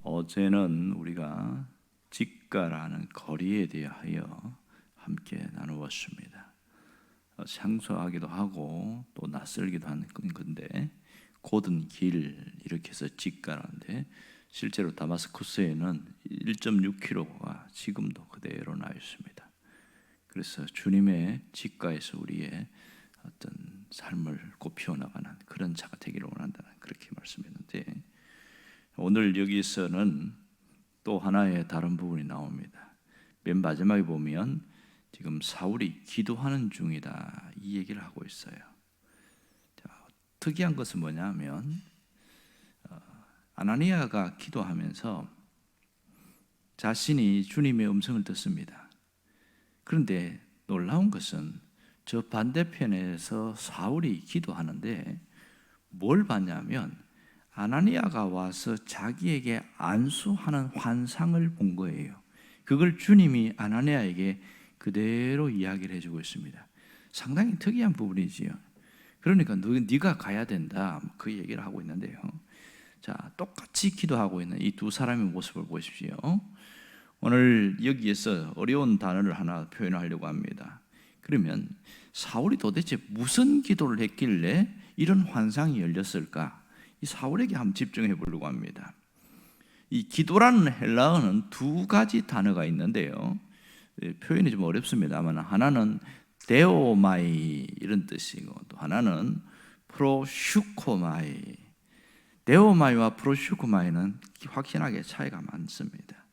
어제는 우리가 직가라는 거리에 대하여 함께 나누었습니다. 생소하기도 하고 또 낯설기도 한 건데 곧은 길 이렇게 해서 직가라는데 실제로 다마스쿠스에는 1.6km가 지금도 그대로 나 있습니다. 그래서 주님의 직가에서 우리의 어떤 삶을 꽃피워 나가는 그런 자가 되기를 원한다는 그렇게 말씀했는데, 오늘 여기서는 또 하나의 다른 부분이 나옵니다. 맨 마지막에 보면 지금 사울이 기도하는 중이다 이 얘기를 하고 있어요. 자, 특이한 것은 뭐냐면 아나니아가 기도하면서 자신이 주님의 음성을 듣습니다. 그런데 놀라운 것은 저 반대편에서 사울이 기도하는데 뭘 봤냐면 아나니아가 와서 자기에게 안수하는 환상을 본 거예요. 그걸 주님이 아나니아에게 그대로 이야기를 해주고 있습니다. 상당히 특이한 부분이지요. 그러니까 네가 가야 된다 그 얘기를 하고 있는데요. 자, 똑같이 기도하고 있는 이 두 사람의 모습을 보십시오. 오늘 여기에서 어려운 단어를 하나 표현하려고 합니다. 그러면 사울이 도대체 무슨 기도를 했길래 이런 환상이 열렸을까? 이 사울에게 한번 집중해 보려고 합니다. 이 기도라는 헬라어는 두 가지 단어가 있는데요. 표현이 좀 어렵습니다만 하나는 데오마이 이런 뜻이고 또 하나는 프로슈코마이. 데오마이와 프로슈코마이는 확연하게 차이가 많습니다.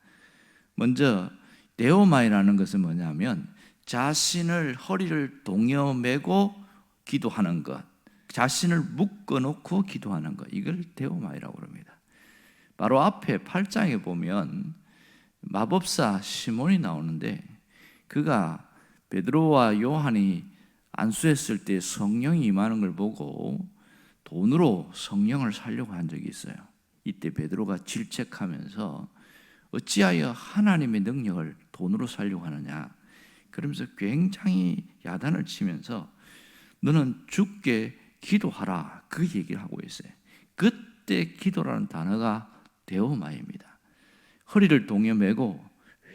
먼저 데오마이라는 것은 뭐냐면 자신을 허리를 동여매고 기도하는 것, 자신을 묶어놓고 기도하는 것, 이걸 데오마이라고 합니다. 바로 앞에 8장에 보면 마법사 시몬이 나오는데 그가 베드로와 요한이 안수했을 때 성령이 임하는 걸 보고 돈으로 성령을 살려고 한 적이 있어요. 이때 베드로가 질책하면서 어찌하여 하나님의 능력을 돈으로 살려고 하느냐, 그러면서 굉장히 야단을 치면서 너는 죽게 기도하라 그 얘기를 하고 있어요. 그때 기도라는 단어가 데오마입니다. 허리를 동여매고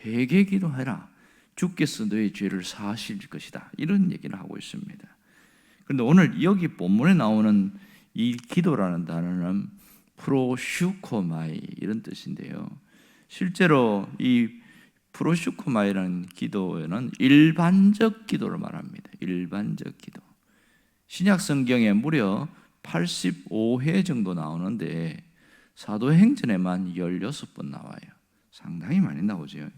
회개 기도해라. 주께서 너의 죄를 사하실 것이다. 이런 얘기를 하고 있습니다. 그런데 오늘 여기 본문에 나오는 이 기도라는 단어는 프로슈코마이 이런 뜻인데요. 실제로 이 프로슈코마이라는 기도에는 일반적 기도를 말합니다. 일반적 기도. 신약 성경에 무려 85회 정도 나오는데 사도행전에만 16번 나와요. 상당히 많이 나오죠.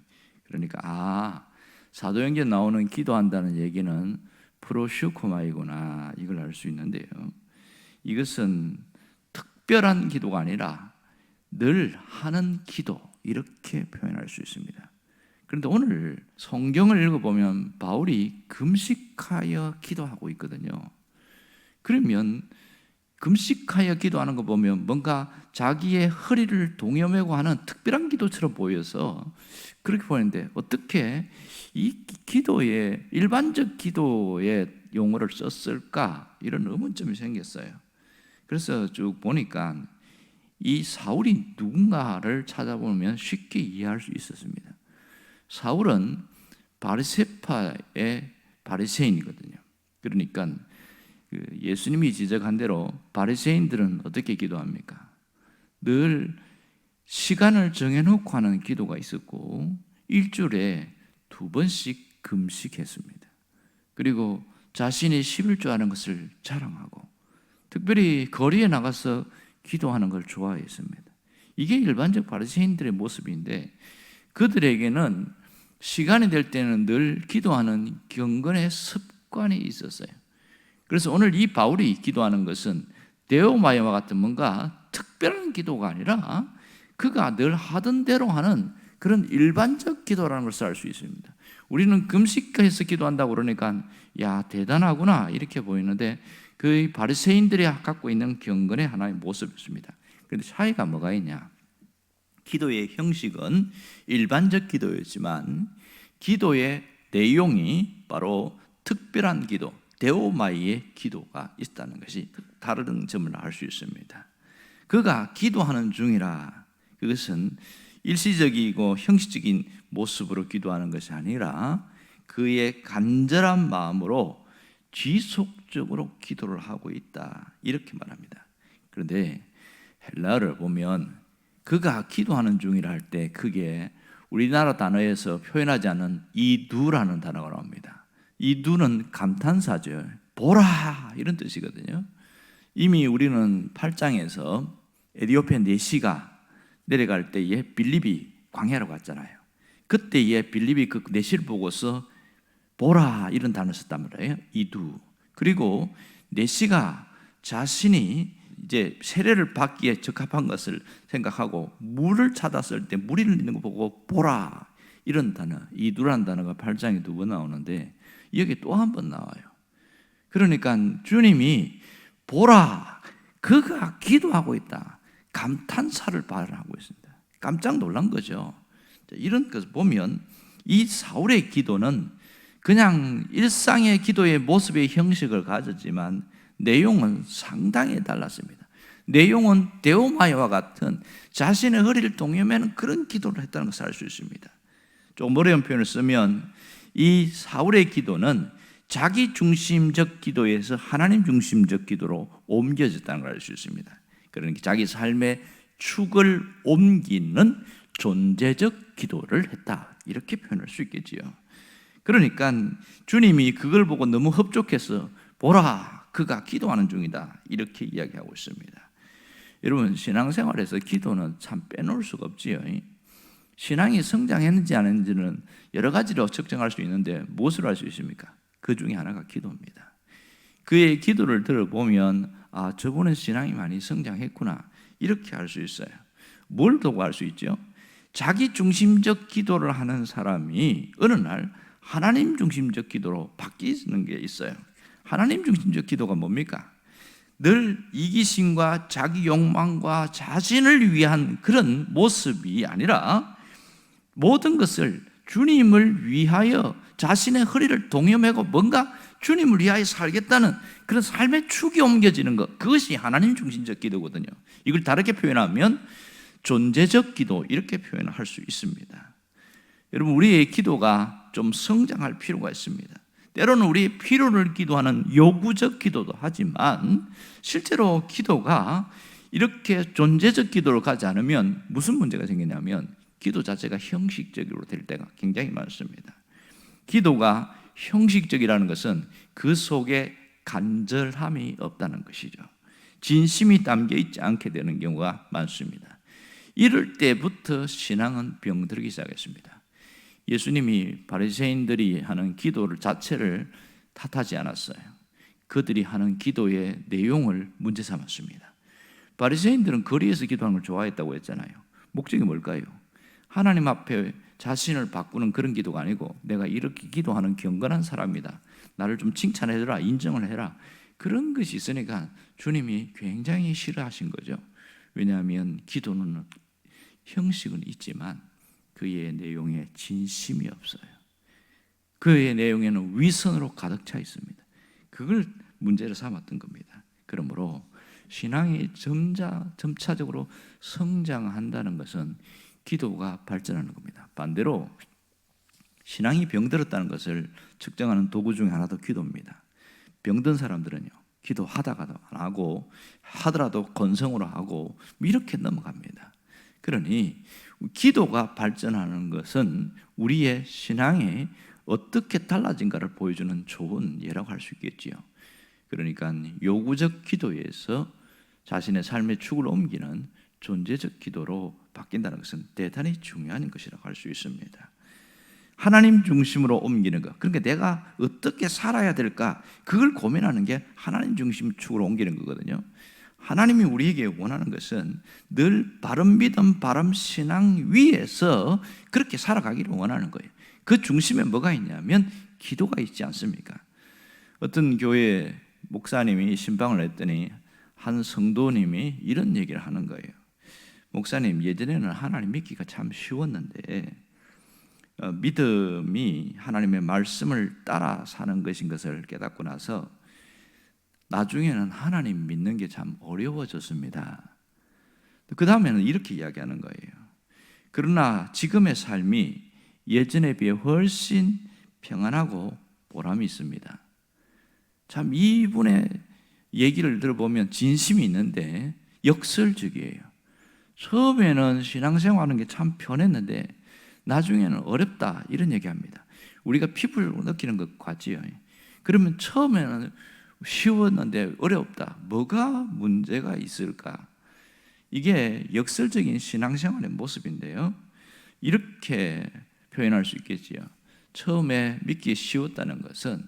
그러니까 사도행전 나오는 기도한다는 얘기는 프로슈코마이구나 이걸 알 수 있는데요. 이것은 특별한 기도가 아니라 늘 하는 기도 이렇게 표현할 수 있습니다. 그런데 오늘 성경을 읽어보면 바울이 금식하여 기도하고 있거든요. 그러면 금식하여 기도하는 거 보면 뭔가 자기의 허리를 동여매고 하는 특별한 기도처럼 보여서 그렇게 보이는데 어떻게 이 기도에 일반적 기도의 용어를 썼을까 이런 의문점이 생겼어요. 그래서 쭉 보니까 이 사울이 누군가를 찾아보면 쉽게 이해할 수 있었습니다. 사울은 바리새파의 바리새인이거든요. 그러니까 예수님이 지적한 대로 바리새인들은 어떻게 기도합니까? 늘 시간을 정해놓고 하는 기도가 있었고 일주일에 2번씩 금식했습니다. 그리고 자신이 11조 하는 것을 자랑하고 특별히 거리에 나가서 기도하는 걸 좋아했습니다. 이게 일반적 바리새인들의 모습인데 그들에게는 시간이 될 때는 늘 기도하는 경건의 습관이 있었어요. 그래서 오늘 이 바울이 기도하는 것은 데오마이와 같은 뭔가 특별한 기도가 아니라 그가 늘 하던 대로 하는 그런 일반적 기도라는 것을 알 수 있습니다. 우리는 금식해서 기도한다고 그러니까 야 대단하구나 이렇게 보이는데 그 바리새인들이 갖고 있는 경건의 하나의 모습이었습니다. 그런데 차이가 뭐가 있냐? 기도의 형식은 일반적 기도였지만 기도의 내용이 바로 특별한 기도, 데오마이의 기도가 있다는 것이 다른 점을 알 수 있습니다. 그가 기도하는 중이라 그것은 일시적이고 형식적인 모습으로 기도하는 것이 아니라 그의 간절한 마음으로 지속적으로 기도를 하고 있다, 이렇게 말합니다. 그런데 헬라어를 보면 그가 기도하는 중이라 할 때 그게 우리나라 단어에서 표현하지 않은 이두라는 단어가 나옵니다. 이두는 감탄사죠. 보라, 이런 뜻이거든요. 이미 우리는 8장에서 에디오피아 내시가 내려갈 때에 빌립이 광야로 갔잖아요. 그때에 빌립이 그 내시를 보고서 보라, 이런 단어를 썼단 말이에요. 이두. 그리고 내시가 자신이 이제 세례를 받기에 적합한 것을 생각하고 물을 찾았을 때 물이 있는 거 보고 보라, 이런 단어, 이두라는 단어가 8장에 2번 나오는데 여기 또 한 번 나와요. 그러니까 주님이 보라, 그가 기도하고 있다, 감탄사를 발언하고 있습니다. 깜짝 놀란 거죠. 이런 것을 보면 이 사울의 기도는 그냥 일상의 기도의 모습의 형식을 가졌지만 내용은 상당히 달랐습니다. 내용은 데오마이와 같은 자신의 허리를 동여매는 그런 기도를 했다는 것을 알 수 있습니다. 좀 어려운 표현을 쓰면 이 사울의 기도는 자기 중심적 기도에서 하나님 중심적 기도로 옮겨졌다는 걸 알 수 있습니다. 그러니까 자기 삶의 축을 옮기는 존재적 기도를 했다, 이렇게 표현할 수 있겠지요. 그러니까 주님이 그걸 보고 너무 흡족해서 보라, 그가 기도하는 중이다, 이렇게 이야기하고 있습니다. 여러분, 신앙생활에서 기도는 참 빼놓을 수가 없지요. 신앙이 성장했는지 안 했는지는 여러 가지로 측정할 수 있는데 무엇으로 알 수 있습니까? 그 중에 하나가 기도입니다. 그의 기도를 들어보면 아, 저분은 신앙이 많이 성장했구나, 이렇게 알 수 있어요. 뭘 보고 알 수 있죠? 자기 중심적 기도를 하는 사람이 어느 날 하나님 중심적 기도로 바뀌는 게 있어요. 하나님 중심적 기도가 뭡니까? 늘 이기심과 자기 욕망과 자신을 위한 그런 모습이 아니라 모든 것을 주님을 위하여 자신의 허리를 동여매고 뭔가 주님을 위하여 살겠다는 그런 삶의 축이 옮겨지는 것, 그것이 하나님 중심적 기도거든요. 이걸 다르게 표현하면 존재적 기도, 이렇게 표현할 수 있습니다. 여러분, 우리의 기도가 좀 성장할 필요가 있습니다. 때로는 우리의 필요를 기도하는 요구적 기도도 하지만 실제로 기도가 이렇게 존재적 기도를 가지 않으면 무슨 문제가 생기냐면 기도 자체가 형식적으로 될 때가 굉장히 많습니다. 기도가 형식적이라는 것은 그 속에 간절함이 없다는 것이죠. 진심이 담겨 있지 않게 되는 경우가 많습니다. 이럴 때부터 신앙은 병들기 시작했습니다. 예수님이 바리새인들이 하는 기도를 자체를 탓하지 않았어요. 그들이 하는 기도의 내용을 문제 삼았습니다. 바리새인들은 거리에서 기도하는 걸 좋아했다고 했잖아요. 목적이 뭘까요? 하나님 앞에 자신을 바꾸는 그런 기도가 아니고 내가 이렇게 기도하는 경건한 사람이다, 나를 좀 칭찬해줘라, 인정을 해라, 그런 것이 있으니까 주님이 굉장히 싫어하신 거죠. 왜냐하면 기도는 형식은 있지만 그의 내용에 진심이 없어요. 그의 내용에는 위선으로 가득 차 있습니다. 그걸 문제로 삼았던 겁니다. 그러므로 신앙이 점차적으로 성장한다는 것은 기도가 발전하는 겁니다. 반대로 신앙이 병들었다는 것을 측정하는 도구 중에 하나도 기도입니다. 병든 사람들은요, 기도하다가도 안 하고 하더라도 건성으로 하고 이렇게 넘어갑니다. 그러니 기도가 발전하는 것은 우리의 신앙이 어떻게 달라진가를 보여주는 좋은 예라고 할 수 있겠지요. 그러니까 요구적 기도에서 자신의 삶의 축을 옮기는 존재적 기도로 바뀐다는 것은 대단히 중요한 것이라고 할 수 있습니다. 하나님 중심으로 옮기는 것, 그러니까 내가 어떻게 살아야 될까, 그걸 고민하는 게 하나님 중심 축으로 옮기는 거거든요. 하나님이 우리에게 원하는 것은 늘 바른 믿음, 바른 신앙 위에서 그렇게 살아가기를 원하는 거예요. 그 중심에 뭐가 있냐면 기도가 있지 않습니까? 어떤 교회 목사님이 신방을 했더니 한 성도님이 이런 얘기를 하는 거예요. 목사님, 예전에는 하나님 믿기가 참 쉬웠는데 믿음이 하나님의 말씀을 따라 사는 것인 것을 깨닫고 나서 나중에는 하나님 믿는 게 참 어려워졌습니다. 그 다음에는 이렇게 이야기하는 거예요. 그러나 지금의 삶이 예전에 비해 훨씬 평안하고 보람이 있습니다. 참 이분의 얘기를 들어보면 진심이 있는데 역설적이에요. 처음에는 신앙생활하는 게 참 편했는데 나중에는 어렵다 이런 얘기합니다. 우리가 피부로 느끼는 것 같지요. 그러면 처음에는 쉬웠는데 어렵다. 뭐가 문제가 있을까? 이게 역설적인 신앙생활의 모습인데요. 이렇게 표현할 수 있겠지요. 처음에 믿기 쉬웠다는 것은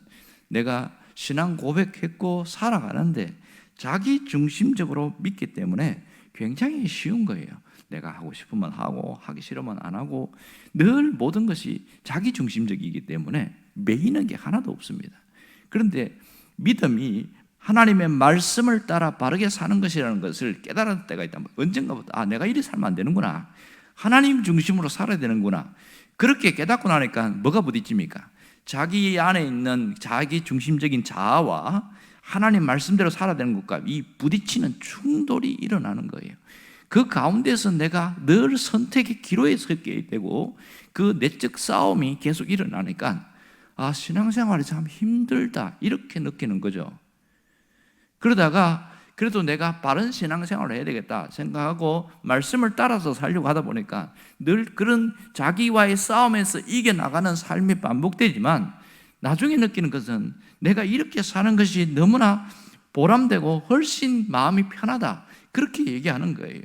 내가 신앙 고백했고 살아가는데 자기 중심적으로 믿기 때문에 굉장히 쉬운 거예요. 내가 하고 싶으면 하고 하기 싫으면 안 하고 늘 모든 것이 자기 중심적이기 때문에 매이는 게 하나도 없습니다. 그런데 믿음이 하나님의 말씀을 따라 바르게 사는 것이라는 것을 깨달을 때가 있다. 언젠가부터 내가 이리 살면 안 되는구나. 하나님 중심으로 살아야 되는구나. 그렇게 깨닫고 나니까 뭐가 부딪힙니까? 자기 안에 있는 자기 중심적인 자아와 하나님 말씀대로 살아야 되는 것과 이 부딪히는 충돌이 일어나는 거예요. 그 가운데서 내가 늘 선택의 기로에 서게 되고 그 내적 싸움이 계속 일어나니까 신앙생활이 참 힘들다 이렇게 느끼는 거죠. 그러다가 그래도 내가 바른 신앙생활을 해야 되겠다 생각하고 말씀을 따라서 살려고 하다 보니까 늘 그런 자기와의 싸움에서 이겨나가는 삶이 반복되지만 나중에 느끼는 것은 내가 이렇게 사는 것이 너무나 보람되고 훨씬 마음이 편하다 그렇게 얘기하는 거예요.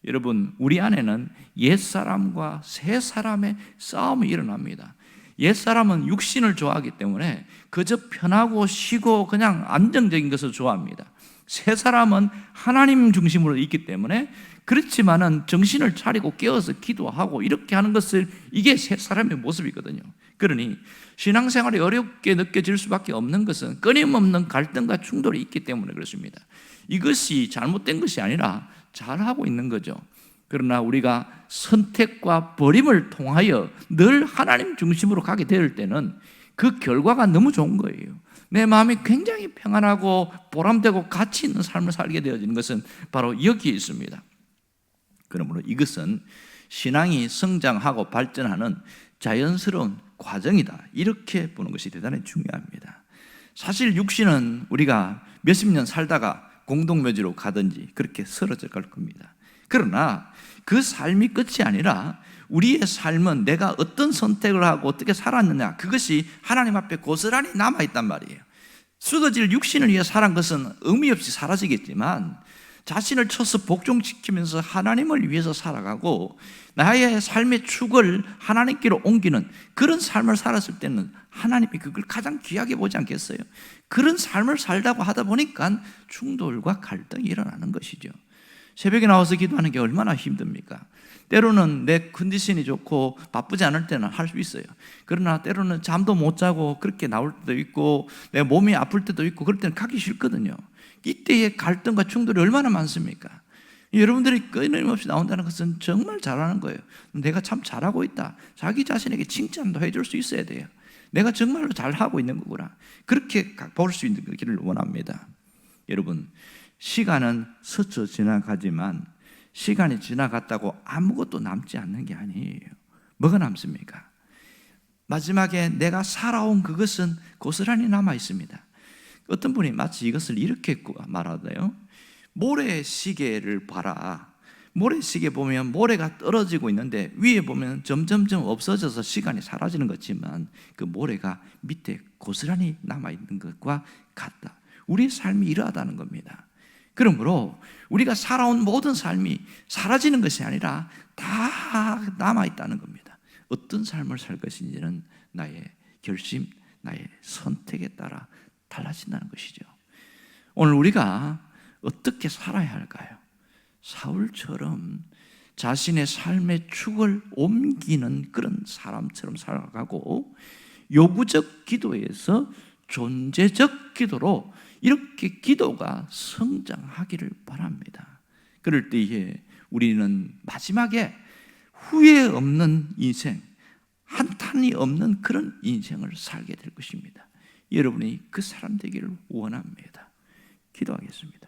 여러분, 우리 안에는 옛사람과 새사람의 싸움이 일어납니다. 옛사람은 육신을 좋아하기 때문에 그저 편하고 쉬고 그냥 안정적인 것을 좋아합니다. 새사람은 하나님 중심으로 있기 때문에 그렇지만은 정신을 차리고 깨어서 기도하고 이렇게 하는 것을 이게 새사람의 모습이거든요. 그러니 신앙생활이 어렵게 느껴질 수밖에 없는 것은 끊임없는 갈등과 충돌이 있기 때문에 그렇습니다. 이것이 잘못된 것이 아니라 잘하고 있는 거죠. 그러나 우리가 선택과 버림을 통하여 늘 하나님 중심으로 가게 될 때는 그 결과가 너무 좋은 거예요. 내 마음이 굉장히 평안하고 보람되고 가치 있는 삶을 살게 되어지는 것은 바로 여기에 있습니다. 그러므로 이것은 신앙이 성장하고 발전하는 자연스러운 과정이다 이렇게 보는 것이 대단히 중요합니다. 사실 육신은 우리가 몇십 년 살다가 공동묘지로 가든지 그렇게 쓰러져 갈 겁니다. 그러나 그 삶이 끝이 아니라 우리의 삶은 내가 어떤 선택을 하고 어떻게 살았느냐 그것이 하나님 앞에 고스란히 남아있단 말이에요. 쓰러질 육신을 위해 살은 것은 의미 없이 사라지겠지만 자신을 쳐서 복종시키면서 하나님을 위해서 살아가고 나의 삶의 축을 하나님께로 옮기는 그런 삶을 살았을 때는 하나님이 그걸 가장 귀하게 보지 않겠어요? 그런 삶을 살다고 하다 보니까 충돌과 갈등이 일어나는 것이죠. 새벽에 나와서 기도하는 게 얼마나 힘듭니까? 때로는 내 컨디션이 좋고 바쁘지 않을 때는 할 수 있어요. 그러나 때로는 잠도 못 자고 그렇게 나올 때도 있고 내 몸이 아플 때도 있고 그럴 때는 가기 싫거든요. 이때의 갈등과 충돌이 얼마나 많습니까? 여러분들이 끊임없이 나온다는 것은 정말 잘하는 거예요. 내가 참 잘하고 있다. 자기 자신에게 칭찬도 해줄 수 있어야 돼요. 내가 정말로 잘하고 있는 거구나. 그렇게 볼 수 있는 길을 원합니다. 여러분, 시간은 스쳐 지나가지만 시간이 지나갔다고 아무것도 남지 않는 게 아니에요. 뭐가 남습니까? 마지막에 내가 살아온 그것은 고스란히 남아 있습니다. 어떤 분이 마치 이것을 이렇게 말하대요. 모래시계를 봐라. 모래시계 보면 모래가 떨어지고 있는데 위에 보면 점점점 없어져서 시간이 사라지는 것지만 그 모래가 밑에 고스란히 남아있는 것과 같다. 우리의 삶이 이러하다는 겁니다. 그러므로 우리가 살아온 모든 삶이 사라지는 것이 아니라 다 남아있다는 겁니다. 어떤 삶을 살 것인지는 나의 결심, 나의 선택에 따라 달라진다는 것이죠. 오늘 우리가 어떻게 살아야 할까요? 사울처럼 자신의 삶의 축을 옮기는 그런 사람처럼 살아가고 요구적 기도에서 존재적 기도로 이렇게 기도가 성장하기를 바랍니다. 그럴 때에 우리는 마지막에 후회 없는 인생, 한탄이 없는 그런 인생을 살게 될 것입니다. 여러분이 그 사람 되기를 원합니다. 기도하겠습니다.